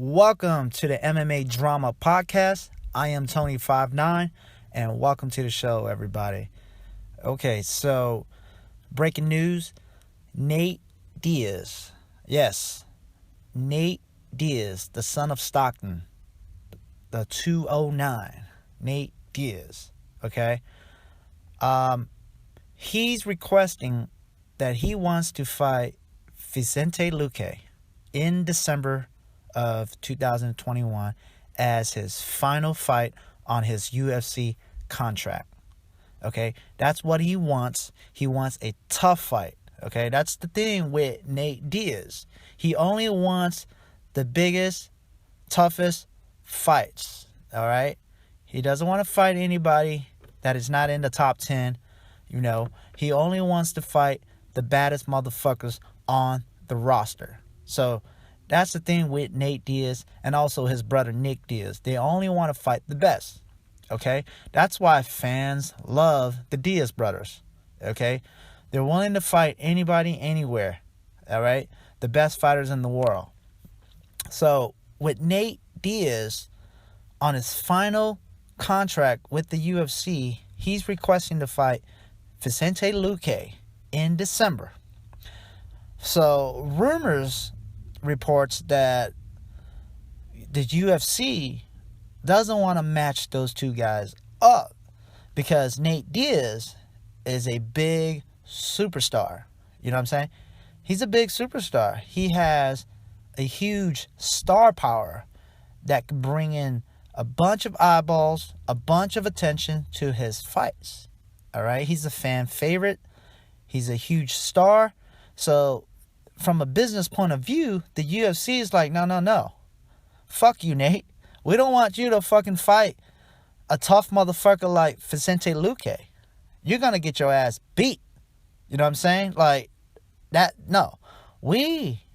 Welcome to the MMA Drama podcast. I am Tony59, and welcome to the show, everybody. Okay, so breaking news: Nate Diaz. Yes, Nate Diaz, the son of Stockton, the 209. Nate Diaz. Okay, he's requesting that he wants to fight Vicente Luque in December of 2021 as his final fight on his UFC contract. Okay, that's what he wants. He wants a tough fight. Okay, that's the thing with Nate Diaz. He only wants the biggest, toughest fights. All right, he doesn't want to fight anybody that is not in the top 10. He only wants to fight the baddest motherfuckers on the roster. So that's the thing with Nate Diaz and also his brother Nick Diaz. They only want to fight the best. Okay? That's why fans love the Diaz brothers. Okay? They're willing to fight anybody, anywhere. All right? The best fighters in the world. So with Nate Diaz on his final contract with the UFC, he's requesting to fight Vicente Luque in December. So rumors reports that the UFC doesn't want to match those two guys up because Nate Diaz is a big superstar. You know what I'm saying? He's a big superstar. He has a huge star power that can bring in a bunch of eyeballs, a bunch of attention to his fights. All right? He's a fan favorite. He's a huge star. So from a business point of view, the UFC is like, no. Fuck you, Nate. We don't want you to fucking fight a tough motherfucker like Vicente Luque. You're going to get your ass beat. You know what I'm saying? Like, that, no. We,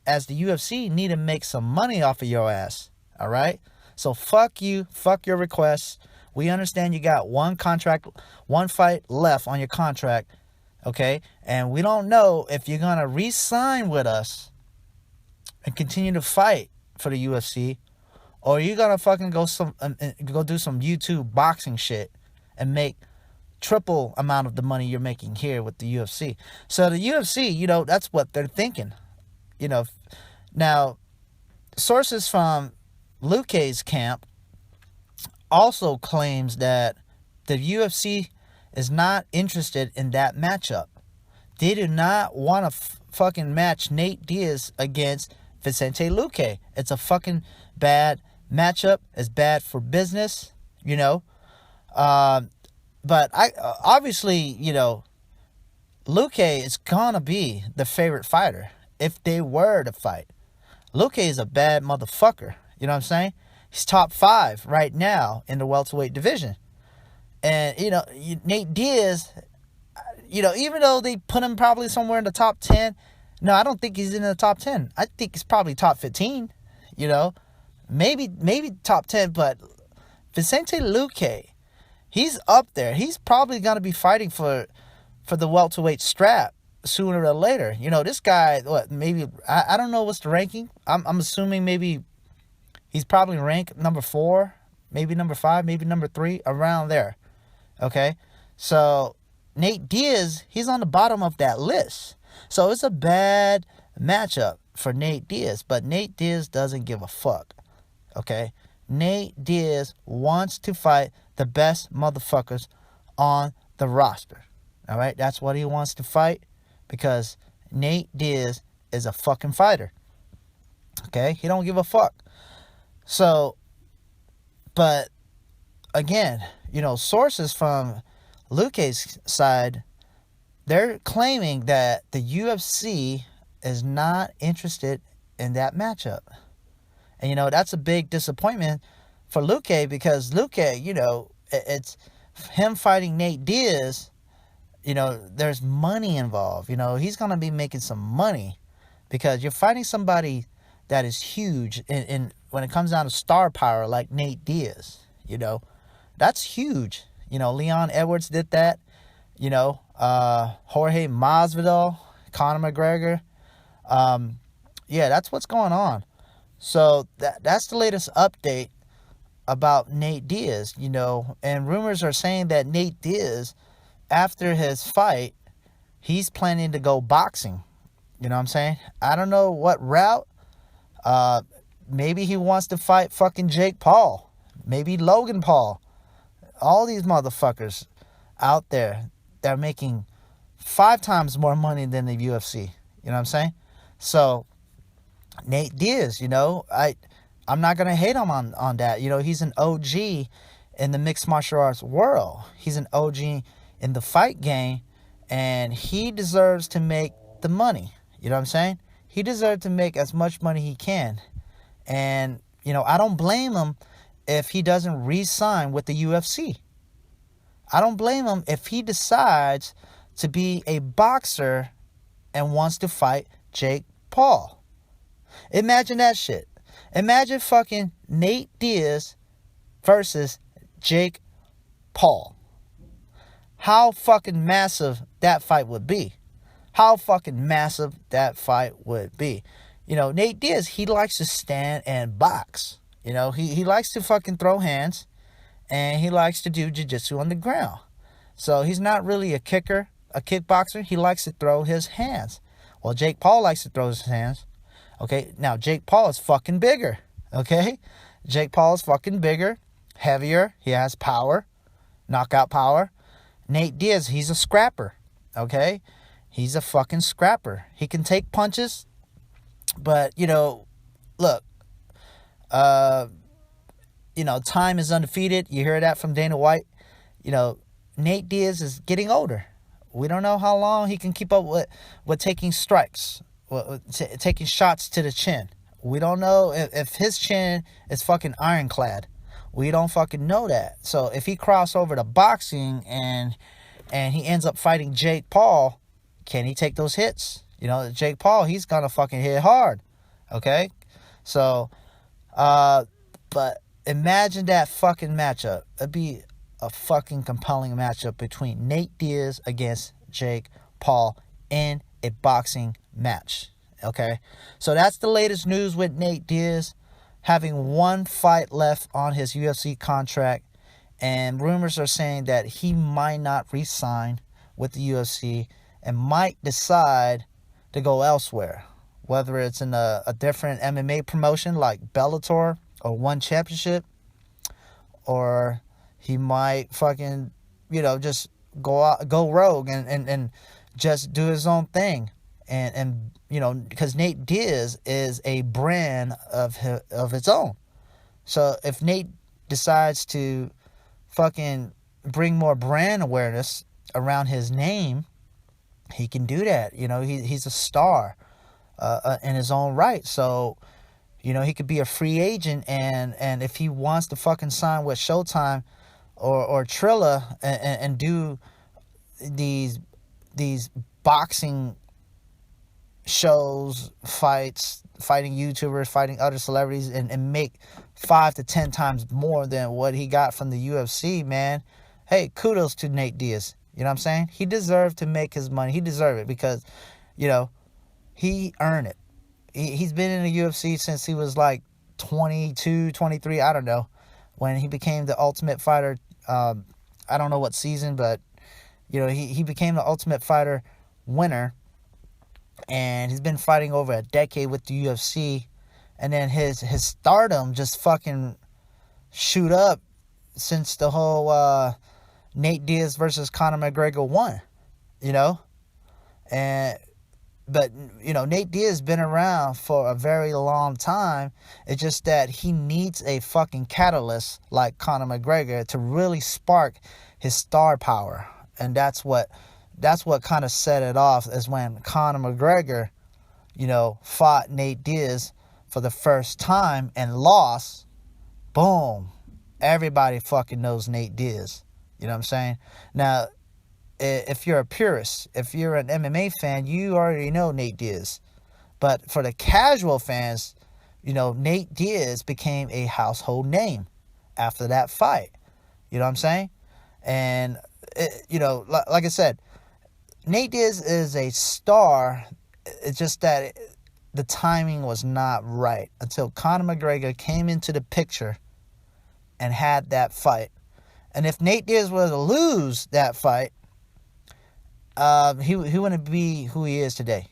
as the UFC, need to make some money off of your ass. All right? So fuck you. Fuck your requests. We understand you got one fight left on your contract. Okay, and we don't know if you're gonna re-sign with us and continue to fight for the UFC, or you're gonna fucking go do some YouTube boxing shit and make triple amount of the money you're making here with the UFC. So the UFC, that's what they're thinking. Now sources from Luque's camp also claims that the UFC is not interested in that matchup. They do not want to fucking match Nate Diaz against Vicente Luque. It's a fucking bad matchup. It's bad for business, But obviously, Luque is gonna be the favorite fighter if they were to fight. Luque is a bad motherfucker. You know what I'm saying? He's top 5 right now in the welterweight division. And, Nate Diaz, even though they put him probably somewhere in the top 10, no, I don't think he's in the top 10. I think he's probably top 15, maybe top 10. But Vicente Luque, he's up there. He's probably going to be fighting for the welterweight strap sooner or later. This guy, maybe, I don't know what's the ranking. I'm assuming maybe he's probably ranked number 4, maybe number 5, maybe number 3, around there. Okay, so Nate Diaz, he's on the bottom of that list. So it's a bad matchup for Nate Diaz, but Nate Diaz doesn't give a fuck. Okay, Nate Diaz wants to fight the best motherfuckers on the roster. All right, that's what he wants to fight because Nate Diaz is a fucking fighter. Okay, he don't give a fuck. So, but again, sources from Luque's side, they're claiming that the UFC is not interested in that matchup. And, that's a big disappointment for Luque because Luque, it's him fighting Nate Diaz, there's money involved. He's going to be making some money because you're fighting somebody that is huge in when it comes down to star power like Nate Diaz, That's huge. Leon Edwards did that. Jorge Masvidal, Conor McGregor. Yeah, that's what's going on. So that's the latest update about Nate Diaz, and rumors are saying that Nate Diaz, after his fight, he's planning to go boxing. You know what I'm saying? I don't know what route. Maybe he wants to fight fucking Jake Paul. Maybe Logan Paul. All these motherfuckers out there that are making 5 times more money than the UFC. You know what I'm saying? So, Nate Diaz, I'm not going to hate him on that. He's an OG in the mixed martial arts world. He's an OG in the fight game, and he deserves to make the money. You know what I'm saying? He deserves to make as much money he can. And, I don't blame him if he doesn't re-sign with the UFC. I don't blame him if he decides to be a boxer and wants to fight Jake Paul. Imagine that shit. Imagine fucking Nate Diaz versus Jake Paul. How fucking massive that fight would be. How fucking massive that fight would be. Nate Diaz, he likes to stand and box. He likes to fucking throw hands, and he likes to do jiu-jitsu on the ground. So he's not really a kicker, a kickboxer. He likes to throw his hands. Well, Jake Paul likes to throw his hands. Okay, now Jake Paul is fucking bigger. Okay, Jake Paul is fucking bigger, heavier. He has power, knockout power. Nate Diaz, he's a scrapper. Okay, he's a fucking scrapper. He can take punches, but look, time is undefeated. You hear that from Dana White. Nate Diaz is getting older. We don't know how long he can keep up with taking strikes, taking shots to the chin. We don't know if his chin is fucking ironclad. We don't fucking know that. So if he cross over to boxing and he ends up fighting Jake Paul, can he take those hits? Jake Paul, he's gonna fucking hit hard. Okay? So, but imagine that fucking matchup. It'd be a fucking compelling matchup between Nate Diaz against Jake Paul in a boxing match. Okay? So that's the latest news with Nate Diaz having 1 fight left on his UFC contract, and rumors are saying that he might not re-sign with the UFC and might decide to go elsewhere, whether it's in a different MMA promotion like Bellator or One Championship, or he might fucking, just go rogue and just do his own thing. And because Nate Diaz is a brand of its own. So if Nate decides to fucking bring more brand awareness around his name, he can do that. He's a star in his own right. So, he could be a free agent, and if he wants to fucking sign with Showtime or Trilla and do these boxing shows, fighting YouTubers, fighting other celebrities, and make 5 to 10 times more than what he got from the UFC, man. Hey, kudos to Nate Diaz. You know what I'm saying? He deserved to make his money. He deserved it because, he earned it. He's been in the UFC since he was like 22, 23, I don't know, when he became the Ultimate Fighter. I don't know what season, but, he became the Ultimate Fighter winner. And he's been fighting over a decade with the UFC. And then his stardom just fucking shoot up since the whole Nate Diaz versus Conor McGregor won. But Nate Diaz has been around for a very long time. It's just that he needs a fucking catalyst like Conor McGregor to really spark his star power. And that's what kind of set it off, is when Conor McGregor, fought Nate Diaz for the first time and lost. Boom. Everybody fucking knows Nate Diaz. You know what I'm saying? Now, if you're a purist, if you're an MMA fan, you already know Nate Diaz. But for the casual fans, Nate Diaz became a household name after that fight. You know what I'm saying? And, like I said, Nate Diaz is a star. It's just that the timing was not right until Conor McGregor came into the picture and had that fight. And if Nate Diaz were to lose that fight, he wouldn't be who he is today.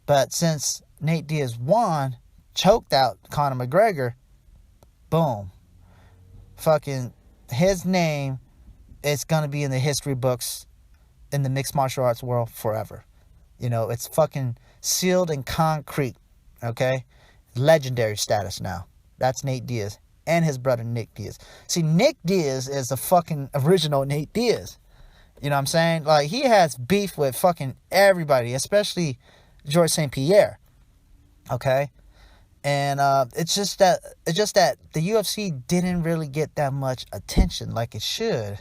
But since Nate Diaz won, choked out Conor McGregor, boom. Fucking his name is going to be in the history books in the mixed martial arts world forever. You know, it's fucking sealed in concrete, okay? Legendary status now. That's Nate Diaz and his brother Nick Diaz. See, Nick Diaz is the fucking original Nate Diaz. You know what I'm saying? Like, he has beef with fucking everybody, especially George St. Pierre, okay? And it's just that the UFC didn't really get that much attention like it should.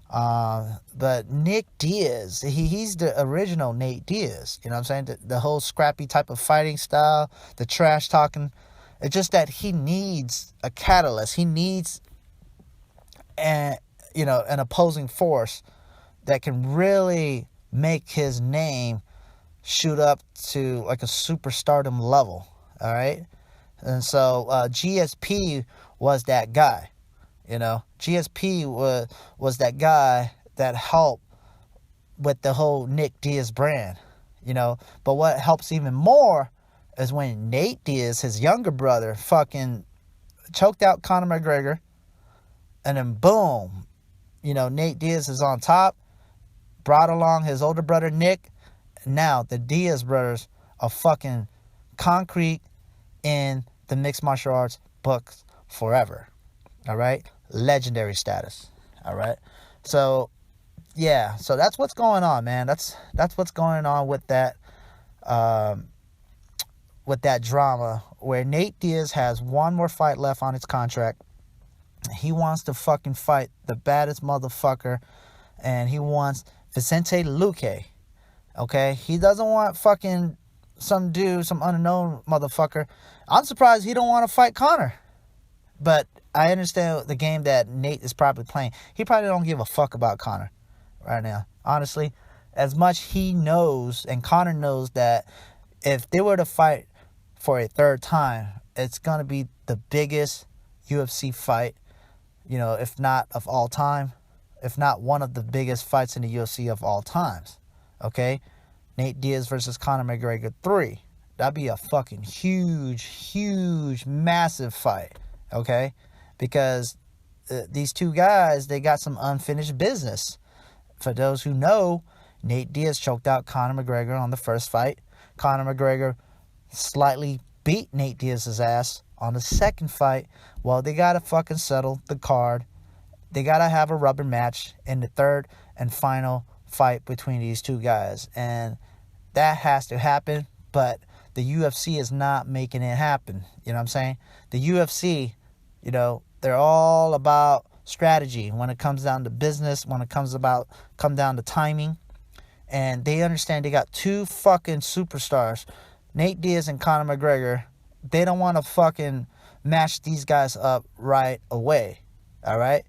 But Nick Diaz, he's the original Nate Diaz. You know what I'm saying? The whole scrappy type of fighting style, the trash talking. It's just that he needs a catalyst. He needs an opposing force that can really make his name shoot up to like a superstardom level. All right. And so GSP was that guy. You know, GSP was that guy that helped with the whole Nick Diaz brand, you know. But what helps even more is when Nate Diaz, his younger brother, fucking choked out Conor McGregor. And then boom, you know, Nate Diaz is on top, brought along his older brother Nick. Now the Diaz brothers are fucking concrete in the mixed martial arts books forever. All right? Legendary status. All right? So, yeah. So that's what's going on, man. That's what's going on with that drama where Nate Diaz has one more fight left on his contract. He wants to fucking fight the baddest motherfucker, and he wants Vicente Luque. Okay? He doesn't want fucking some dude, some unknown motherfucker. I'm surprised he don't want to fight Conor. But I understand the game that Nate is probably playing. He probably don't give a fuck about Conor right now. Honestly, as much he knows, and Conor knows that if they were to fight for a third time, it's going to be the biggest UFC fight, you know, if not of all time, if not one of the biggest fights in the UFC of all times. Okay? Nate Diaz versus Conor McGregor 3. That'd be a fucking huge, massive fight. Okay? Because these two guys, they got some unfinished business. For those who know, Nate Diaz choked out Conor McGregor on the first fight. Conor McGregor slightly beat Nate Diaz's ass on the second fight. Well, they got to fucking settle the card. They got to have a rubber match in the third and final fight between these two guys. And that has to happen, but the UFC is not making it happen. You know what I'm saying? The UFC, you know, they're all about strategy when it comes down to business, when it come down to timing. And they understand they got two fucking superstars, Nate Diaz and Conor McGregor. They don't want to fucking match these guys up right away. All right?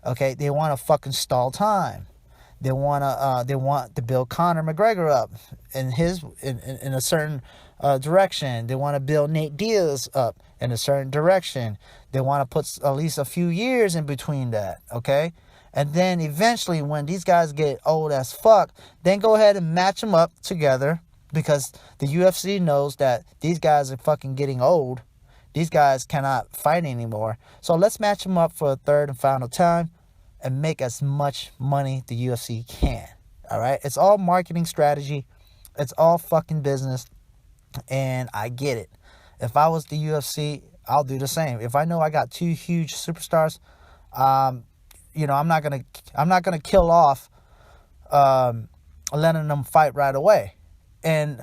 Okay, they want to fucking stall time. They want to build Conor McGregor up in a certain direction. They want to build Nate Diaz up in a certain direction. They want to put at least a few years in between that, okay? And then eventually, when these guys get old as fuck, then go ahead and match them up together, because the UFC knows that these guys are fucking getting old. These guys cannot fight anymore. So let's match them up for a third and final time and make as much money the UFC can. All right? It's all marketing strategy. It's all fucking business. And I get it. If I was the UFC, I'll do the same. If I know I got two huge superstars, you know, I'm not gonna kill off letting them fight right away. And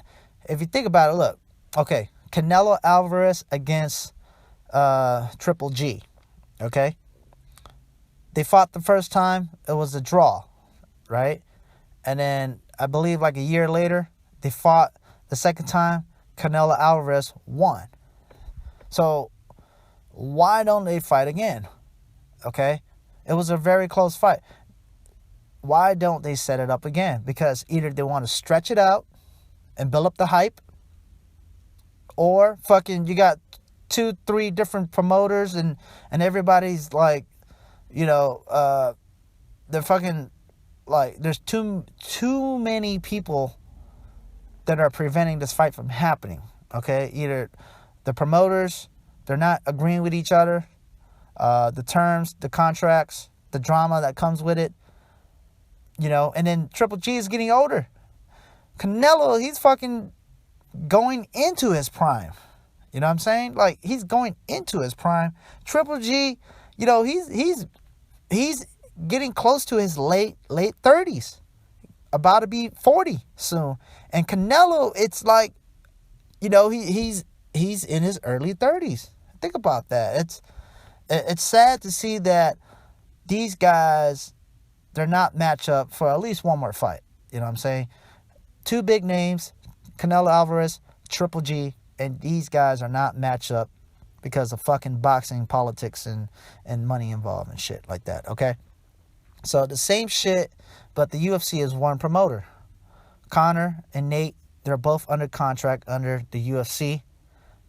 if you think about it, look, okay, Canelo Alvarez against Triple G, okay? They fought the first time, it was a draw, right? And then I believe like a year later, they fought the second time, Canelo Alvarez won. So why don't they fight again? Okay? It was a very close fight. Why don't they set it up again? Because either they want to stretch it out and build up the hype, Or fucking you got 2-3 different promoters and everybody's like, they're fucking like, there's too many people that are preventing this fight from happening. Okay, either the promoters, they're not agreeing with each other, the terms, the contracts, the drama that comes with it, and then Triple G is getting older. Canelo, he's fucking going into his prime. You know what I'm saying? Like, he's going into his prime. Triple G, he's getting close to his late 30s. About to be 40 soon. And Canelo, it's like, he's in his early 30s. Think about that. It's sad to see that these guys, they're not match up for at least one more fight. You know what I'm saying? Two big names, Canelo Alvarez, Triple G, and these guys are not match up because of fucking boxing, politics, and money involved and shit like that, okay? So the same shit, but the UFC is one promoter. Conor and Nate, they're both under contract under the UFC.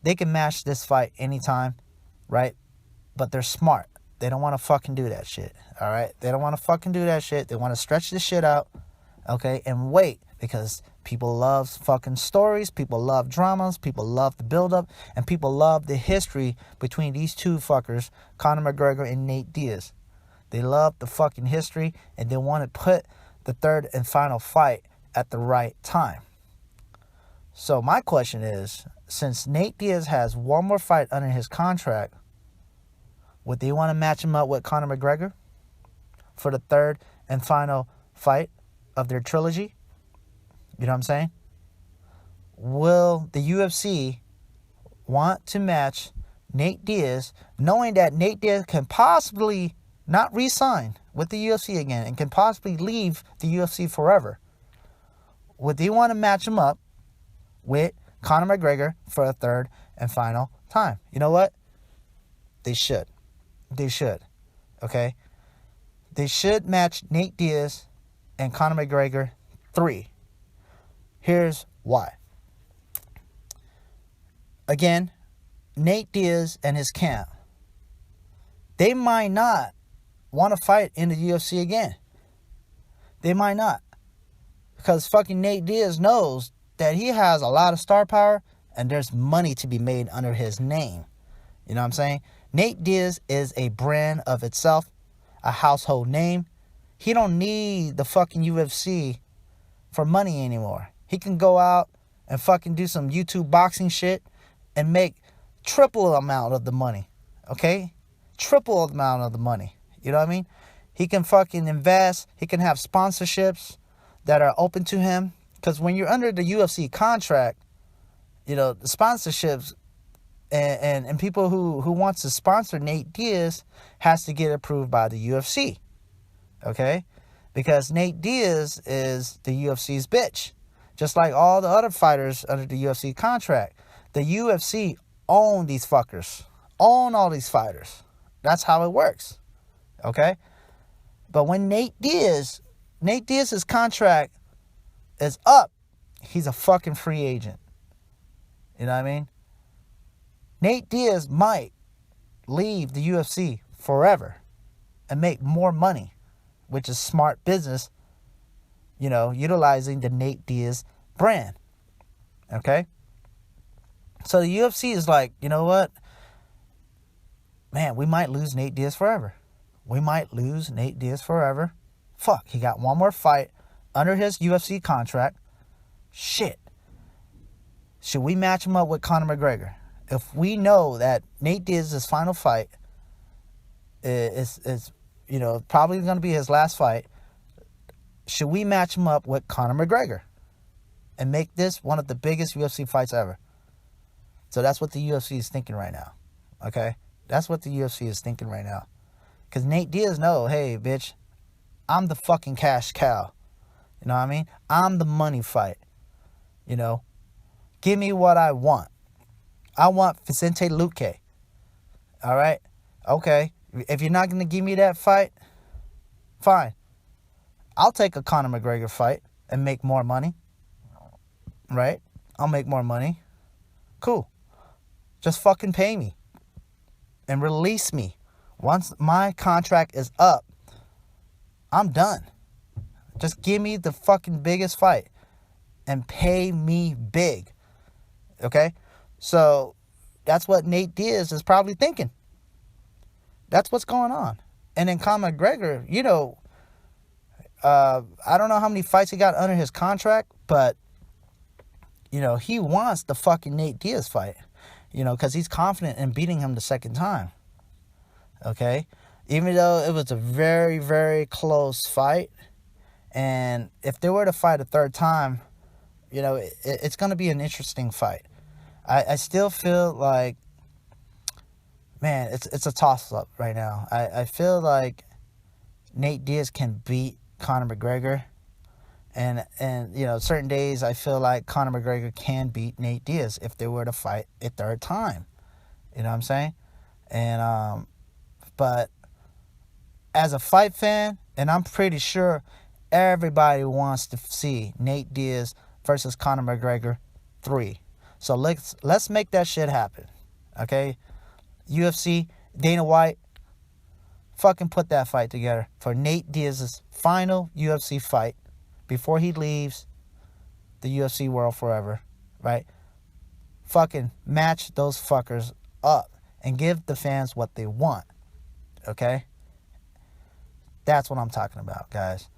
They can match this fight anytime, right? But they're smart. They don't want to fucking do that shit, all right? They don't want to fucking do that shit. They want to stretch this shit out, okay, and wait, because people love fucking stories, people love dramas, people love the build-up, and people love the history between these two fuckers, Conor McGregor and Nate Diaz. They love the fucking history, and they want to put the third and final fight at the right time. So my question is, since Nate Diaz has one more fight under his contract, would they want to match him up with Conor McGregor for the third and final fight of their trilogy? You know what I'm saying? Will the UFC want to match Nate Diaz, knowing that Nate Diaz can possibly not re-sign with the UFC again and can possibly leave the UFC forever? Would they want to match him up with Conor McGregor for a third and final time? You know what? They should. They should. Okay? They should match Nate Diaz and Conor McGregor 3. Here's why. Again, Nate Diaz and his camp, they might not want to fight in the UFC again. They might not. Because fucking Nate Diaz knows that he has a lot of star power and there's money to be made under his name. You know what I'm saying? Nate Diaz is a brand of itself, a household name. He don't need the fucking UFC for money anymore. He can go out and fucking do some YouTube boxing shit and make triple the amount of the money. Okay? Triple the amount of the money. You know what I mean? He can fucking invest. He can have sponsorships that are open to him. Because when you're under the UFC contract, the sponsorships and people who wants to sponsor Nate Diaz has to get approved by the UFC. Okay? Because Nate Diaz is the UFC's bitch. Just like all the other fighters under the UFC contract. The UFC own these fuckers. Own all these fighters. That's how it works. Okay? But when Nate Diaz's contract is up, he's a fucking free agent. You know what I mean? Nate Diaz might leave the UFC forever and make more money, which is smart business, utilizing the Nate Diaz brand. Okay? So the UFC is like, you know what? Man, we might lose Nate Diaz forever. We might lose Nate Diaz forever. Fuck, he got one more fight under his UFC contract. Shit. Should we match him up with Conor McGregor? If we know that Nate Diaz's final fight is probably going to be his last fight, should we match him up with Conor McGregor and make this one of the biggest UFC fights ever? So that's what the UFC is thinking right now. Okay? That's what the UFC is thinking right now. Because Nate Diaz know, hey, bitch, I'm the fucking cash cow. You know what I mean? I'm the money fight. Give me what I want. I want Vicente Luque. All right? Okay. If you're not going to give me that fight, fine. I'll take a Conor McGregor fight and make more money. Right? I'll make more money. Cool. Just fucking pay me and release me. Once my contract is up, I'm done. Just give me the fucking biggest fight and pay me big. Okay? So that's what Nate Diaz is probably thinking. That's what's going on. And then Conor McGregor, I don't know how many fights he got under his contract, but, he wants the fucking Nate Diaz fight, because he's confident in beating him the second time. Okay? Even though it was a very, very close fight, and if they were to fight a third time, it's going to be an interesting fight. I still feel like, man, it's a toss-up right now. I feel like Nate Diaz can beat Conor McGregor. And certain days I feel like Conor McGregor can beat Nate Diaz if they were to fight a third time. You know what I'm saying? And, but as a fight fan, and I'm pretty sure everybody wants to see Nate Diaz versus Conor McGregor 3. So let's make that shit happen. Okay? UFC, Dana White, fucking put that fight together for Nate Diaz's final UFC fight before he leaves the UFC world forever, right? Fucking match those fuckers up and give the fans what they want. Okay? That's what I'm talking about, guys.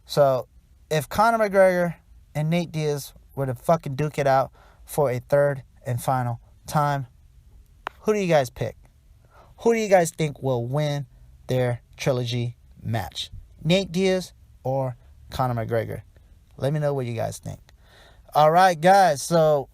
So, if Conor McGregor and Nate Diaz were to fucking duke it out for a third and final time, who do you guys pick? Who do you guys think will win their trilogy match? Nate Diaz or Conor McGregor? Let me know what you guys think. All right, guys. So,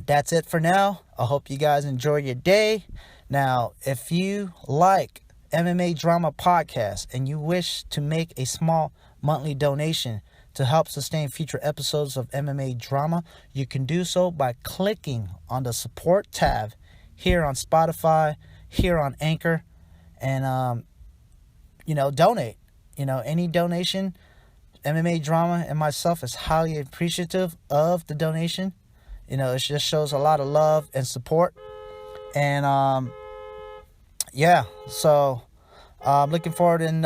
that's it for now. I hope you guys enjoy your day. Now, if you like MMA Drama Podcast and you wish to make a small monthly donation to help sustain future episodes of MMA Drama, you can do so by clicking on the support tab here on Spotify, here on Anchor, and donate. Any donation, MMA Drama and myself is highly appreciative of the donation. It just shows a lot of love and support. And so I'm looking forward in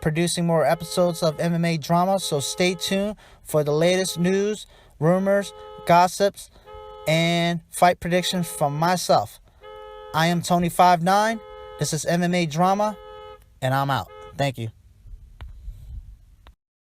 producing more episodes of MMA Drama. So stay tuned for the latest news, rumors, gossips, and fight predictions from myself. I am Tony59. This is MMA Drama, and I'm out. Thank you.